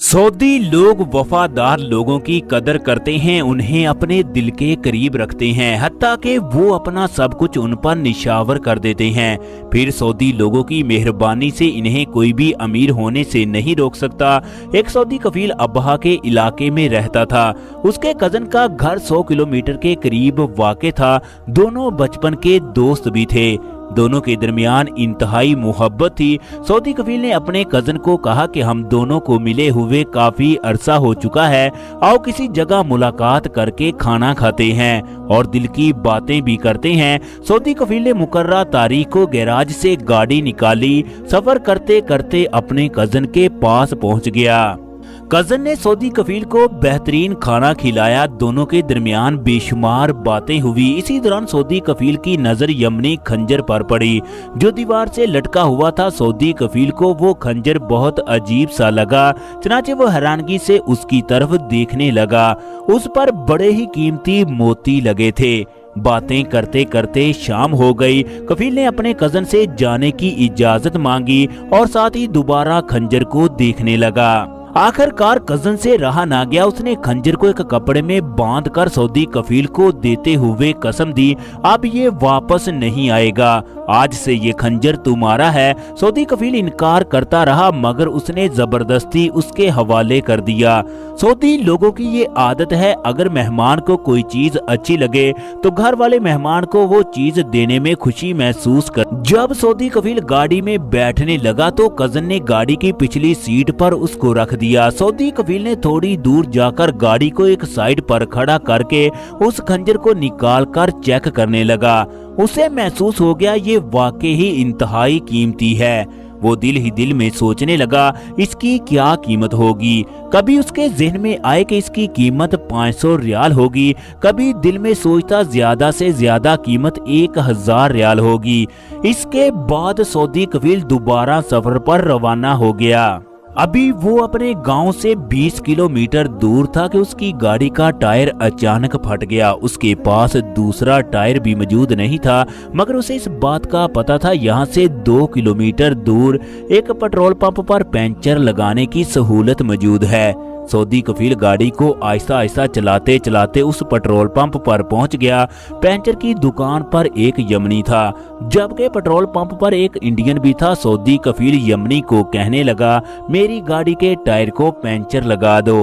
Saudi लोग वफादार लोगों की कदर करते हैं, उन्हें अपने दिल के करीब रखते हैं, हत्ता कि वो अपना सब कुछ उन पर निशावर कर देते हैं। फिर सऊदी लोगों की मेहरबानी से इन्हें कोई भी अमीर होने से नहीं रोक सकता। एक सऊदी कफील अब्हा के इलाके में रहता था। उसके कजन का घर 100 किलोमीटर के करीब वाक़ था। दोनों बचपन के दोस्त भी थे। दोनों के दरमियान इंतहाई मोहब्बत थी। सऊदी कफील ने अपने कजन को कहा कि हम दोनों को मिले हुए काफी अरसा हो चुका है, आओ किसी जगह मुलाकात करके खाना खाते हैं और दिल की बातें भी करते हैं। सऊदी कफील ने मुकर्रर तारीख को गैराज से गाड़ी निकाली। सफर करते करते अपने कजन के पास पहुंच गया। कजन ने सऊदी कफील को बेहतरीन खाना खिलाया। दोनों के दरमियान बेशुमार बातें हुई। इसी दौरान सऊदी कफील की नजर यमनी खंजर पर पड़ी जो दीवार से लटका हुआ था। सऊदी कफील को वो खंजर बहुत अजीब सा लगा, चनाचे वो हैरानगी से उसकी तरफ देखने लगा। उस पर बड़े ही कीमती मोती लगे थे। बातें करते करते शाम हो गई। कफील ने अपने कजन से जाने की इजाजत मांगी और साथ ही दोबारा खंजर को देखने लगा। आखिरकार कजन से रहा ना गया। उसने खंजर को एक कपड़े में बांधकर सऊदी कफील को देते हुए कसम दी, अब ये वापस नहीं आएगा, आज से ये खंजर तुम्हारा है। सऊदी कफील इनकार करता रहा मगर उसने जबरदस्ती उसके हवाले कर दिया। सऊदी लोगों की ये आदत है, अगर मेहमान को कोई चीज अच्छी लगे तो घर वाले मेहमान को वो चीज देने में खुशी महसूस कर। जब सऊदी कफील गाड़ी में बैठने लगा तो कजन ने गाड़ी की पिछली सीट पर उसको रख दिया। सऊदी कफील ने थोड़ी दूर जाकर गाड़ी को एक साइड पर खड़ा करके उस खंजर को निकाल कर चेक करने लगा। उसे महसूस हो गया ये वाकई ही इंतहाई कीमती है। वो दिल ही दिल में सोचने लगा इसकी क्या कीमत होगी। कभी उसके जहन में आए कि इसकी कीमत 500 रियाल होगी, कभी दिल में सोचता ज्यादा से ज्यादा कीमत 1000 रियाल होगी। इसके बाद सऊदी कफील दोबारा सफर पर रवाना हो गया। अभी वो अपने गांव से 20 किलोमीटर दूर था कि उसकी गाड़ी का टायर अचानक फट गया। उसके पास दूसरा टायर भी मौजूद नहीं था मगर उसे इस बात का पता था यहाँ से 2 किलोमीटर दूर एक पेट्रोल पंप पर पंचर लगाने की सहूलत मौजूद है। सऊदी कफील गाड़ी को आहिस्ता आहिस्ता चलाते चलाते उस पेट्रोल पंप पर पहुंच गया। पंचर की दुकान पर एक यमनी था जबकि पेट्रोल पंप पर एक इंडियन भी था। सऊदी कफील यमनी को कहने लगा, मेरी गाड़ी के टायर को पंचर लगा दो।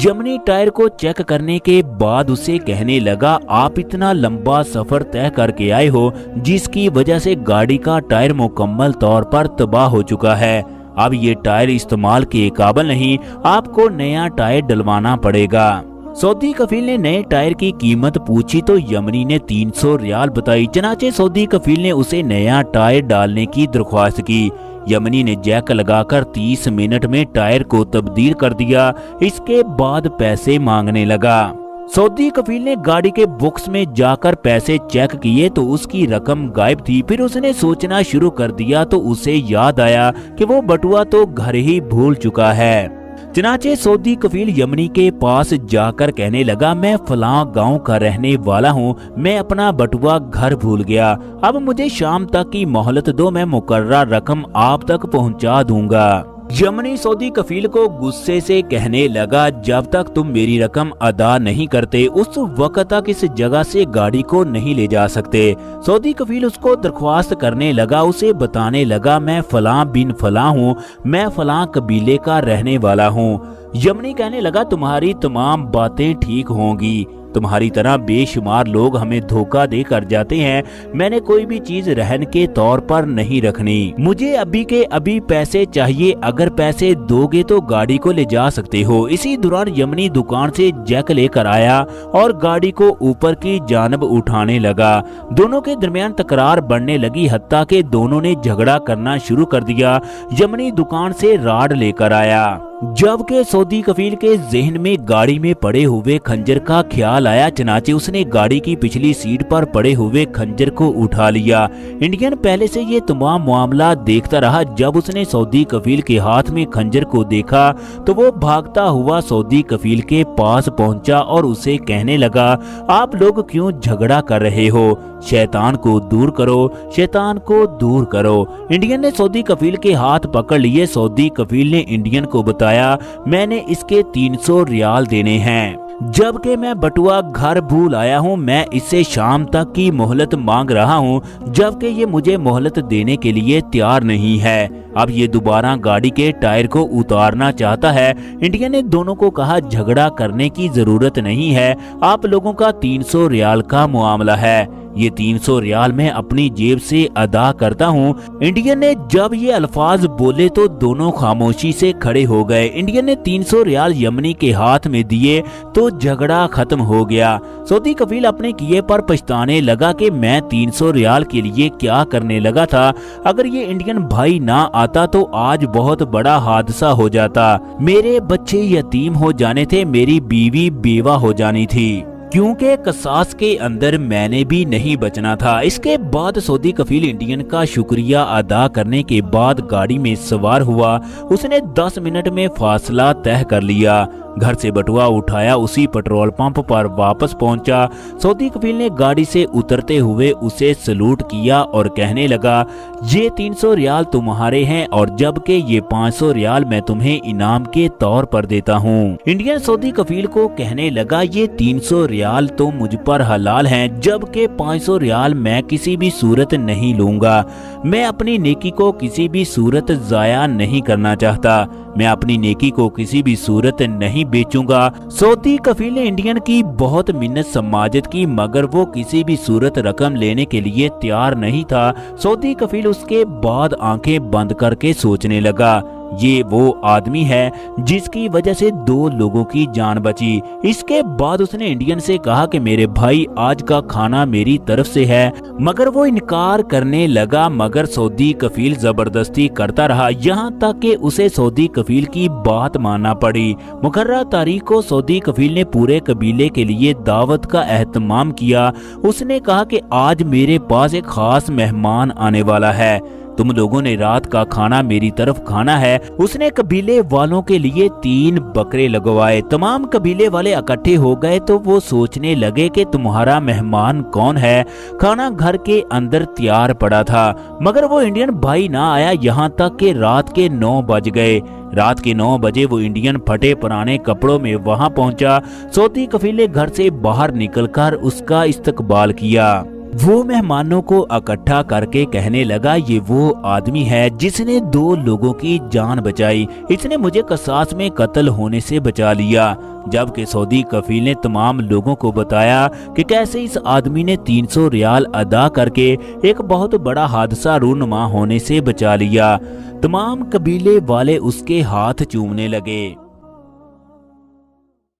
यमनी टायर को चेक करने के बाद उसे कहने लगा, आप इतना लंबा सफर तय करके आए हो जिसकी वजह से गाड़ी का टायर मुकम्मल तौर पर तबाह हो चुका है। अब ये टायर इस्तेमाल के काबिल नहीं, आपको नया टायर डलवाना पड़ेगा। सऊदी कफील ने नए टायर की कीमत पूछी तो यमनी ने 300 रियाल बताई। चनाचे सऊदी कफील ने उसे नया टायर डालने की दरख्वास्त की। यमनी ने जैक लगाकर 30 मिनट में टायर को तब्दील कर दिया। इसके बाद पैसे मांगने लगा। सऊदी कफील ने गाड़ी के बॉक्स में जाकर पैसे चेक किए तो उसकी रकम गायब थी। फिर उसने सोचना शुरू कर दिया तो उसे याद आया कि वो बटुआ तो घर ही भूल चुका है। चनाचे सऊदी कफील यमनी के पास जाकर कहने लगा, मैं फलां गांव का रहने वाला हूं, मैं अपना बटुआ घर भूल गया, अब मुझे शाम तक की मोहलत दो, मैं मुकर्रर रकम आप तक पहुंचा दूंगा। यमनी सऊदी कफील को गुस्से से कहने लगा, जब तक तुम मेरी रकम अदा नहीं करते उस वक्त तक इस जगह से गाड़ी को नहीं ले जा सकते। सऊदी कफील उसको दरख्वास्त करने लगा। उसे बताने लगा, मैं फलां बिन फलां हूँ, मैं फलां कबीले का रहने वाला हूँ। यमनी कहने लगा, तुम्हारी तमाम बातें ठीक होंगी, तुम्हारी तरह बेशुमार लोग हमें धोखा दे कर जाते हैं। मैंने कोई भी चीज रहन के तौर पर नहीं रखनी, मुझे अभी के अभी पैसे चाहिए, अगर पैसे दोगे तो गाड़ी को ले जा सकते हो। इसी दौरान यमनी दुकान से जैक लेकर आया और गाड़ी को ऊपर की जानब उठाने लगा। दोनों के दरमियान तकरार बढ़ने लगी, हत्ता कि दोनों ने झगड़ा करना शुरू कर दिया। यमनी दुकान से राड लेकर आया जबकि सऊदी कफील के जहन में गाड़ी में पड़े हुए खंजर का ख्याल आया। चनाचे उसने गाड़ी की पिछली सीट पर पड़े हुए खंजर को उठा लिया। इंडियन पहले से ये तमाम मामला देखता रहा। जब उसने सऊदी कफील के हाथ में खंजर को देखा तो वो भागता हुआ सऊदी कफील के पास पहुंचा और उसे कहने लगा, आप लोग क्यों झगड़ा कर रहे हो, शैतान को दूर करो, शैतान को दूर करो। इंडियन ने सऊदी कफील के हाथ पकड़ लिए। सऊदी कफील ने इंडियन को बताया, बताया मैंने इसके 300 रियाल देने हैं, जबकि मैं बटुआ घर भूल आया हूँ। मैं इससे शाम तक की मोहलत मांग रहा हूँ, जबकि ये मुझे मोहलत देने के लिए तैयार नहीं है। अब ये दोबारा गाड़ी के टायर को उतारना चाहता है। इंडियन ने दोनों को कहा झगड़ा करने की जरूरत नहीं है, आप लोगों का 300 रियाल का मामला है, ये 300 रियाल मैं अपनी जेब से अदा करता हूँ। इंडियन ने जब ये अल्फाज बोले तो दोनों खामोशी से खड़े हो गए। इंडियन ने 300 रियाल यमनी के हाथ में दिए तो झगड़ा खत्म हो गया। सऊदी कफील अपने किए पर पछताने लगा कि मैं 300 रियाल के लिए क्या करने लगा था। अगर ये इंडियन भाई ना आता तो आज बहुत बड़ा हादसा हो जाता। मेरे बच्चे यतीम हो जाने थे, मेरी बीवी बेवा हो जानी थी, क्योंकि कसास के अंदर मैंने भी नहीं बचना था। इसके बाद सऊदी कफील इंडियन का शुक्रिया अदा करने के बाद गाड़ी में सवार हुआ। उसने 10 मिनट में फासला तय कर लिया। घर से बटुआ उठाया, उसी पेट्रोल पंप पर वापस पहुंचा। सऊदी कफील ने गाड़ी से उतरते हुए उसे सलूट किया और कहने लगा ये 300 रियाल तुम्हारे हैं और जबकि ये 500 रियाल मैं तुम्हें इनाम के तौर पर देता हूँ। इंडियन सऊदी कफील को कहने लगा ये 300 रियाल तो मुझ पर हलाल हैं, जबकि 500 रियाल मैं किसी भी सूरत नहीं लूंगा। मैं अपनी नेकी को किसी भी सूरत जाया नहीं करना चाहता, मैं अपनी नेकी को किसी भी सूरत नहीं बेचूंगा। सऊदी कफील ने इंडियन की बहुत मिन्नत समाजत की, मगर वो किसी भी सूरत रकम लेने के लिए तैयार नहीं था। सऊदी कफील उसके बाद आंखें बंद करके सोचने लगा ये वो आदमी है जिसकी वजह से 2 लोगों की जान बची। इसके बाद उसने इंडियन से कहा कि मेरे भाई आज का खाना मेरी तरफ से है, मगर वो इनकार करने लगा। मगर सऊदी कफील जबरदस्ती करता रहा, यहाँ तक कि उसे सऊदी कफील की बात मानना पड़ी। मुकर्रर तारीख को सऊदी कफील ने पूरे कबीले के लिए दावत का एहतमाम किया। उसने कहा कि आज मेरे पास एक खास मेहमान आने वाला है, तुम लोगों ने रात का खाना मेरी तरफ खाना है। उसने कबीले वालों के लिए 3 बकरे लगवाए। तमाम कबीले वाले इकट्ठे हो गए तो वो सोचने लगे कि तुम्हारा मेहमान कौन है। खाना घर के अंदर तैयार पड़ा था, मगर वो इंडियन भाई ना आया। यहाँ तक कि रात के 9 बज गए। रात के 9 बजे वो इंडियन फटे पुराने कपड़ों में वहां पहुंचा। सऊदी कफील ने घर से बाहर निकलकर उसका इस्तकबाल किया। वो मेहमानों को इकट्ठा करके कहने लगा ये वो आदमी है जिसने 2 लोगों की जान बचाई, इसने मुझे कसास में कत्ल होने से बचा लिया। जबकि सऊदी कफील ने तमाम लोगों को बताया कि कैसे इस आदमी ने 300 रियाल अदा करके एक बहुत बड़ा हादसा रूनुमा होने से बचा लिया। तमाम कबीले वाले उसके हाथ चूमने लगे।